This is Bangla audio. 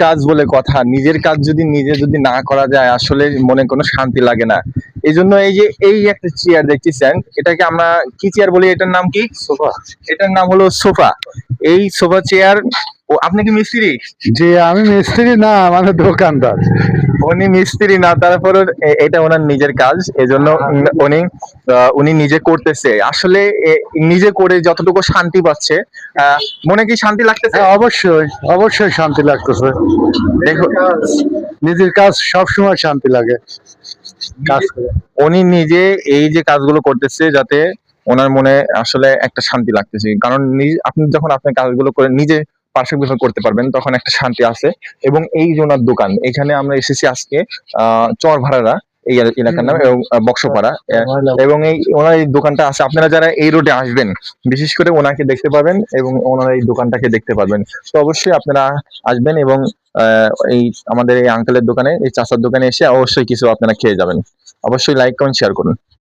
কাজ বলে কথা, নিজের কাজ যদি না করা যায় আসলে মনে কোনো শান্তি লাগে না। এই জন্য এই যে এই একটা চেয়ার দেখতেছেন, এটাকে আমরা কি চেয়ার বলি, এটার নাম কি? সোফা। এটার নাম হলো সোফা। এই সোফা চেয়ার। ও আপনি কি মিস্ত্রি? জি, আমি মিস্ত্রি না, মানে দোকানদার। উনি মিস্ত্রি না, তারপরে এটা ওনার নিজের কাজ, এজন্য উনি উনি নিজে করতেছে আসলে। নিজে করে যতটুকু শান্তি পাচ্ছে, মনে কি শান্তি লাগতেছে? হ্যাঁ, অবশ্যই অবশ্যই শান্তি লাগতেছে। দেখো, নিজের কাজ সবসময় শান্তি লাগে কাজ করে। উনি নিজে এই যে কাজগুলো করতেছে যাতে ওনার মনে আসলে একটা শান্তি লাগতেছে, কারণ আপনি যখন আপনার কাজগুলো করে নিজে পারফেক্ট ভাবে করতে পারবেন তখন একটা শান্তি আছে। এবং এই যে ওনার দোকান, এখানে আমরা এসেছি আজকে চর ভাড়ারা এই এলাকার নাম, এবং বক্সপাড়া। এবং এই ওনার এই দোকানটা আছে, আপনারা যারা এই রোডে আসবেন বিশেষ করে ওনাকে দেখতে পাবেন এবং ওনার এই দোকানটাকে দেখতে পারবেন। তো অবশ্যই আপনারা আসবেন এবং এই আমাদের এই আঙ্কেলের দোকানে, এই চাচার দোকানে এসে অবশ্যই কিছু আপনারা খেয়ে যাবেন। অবশ্যই লাইক কমেন্ট শেয়ার করুন।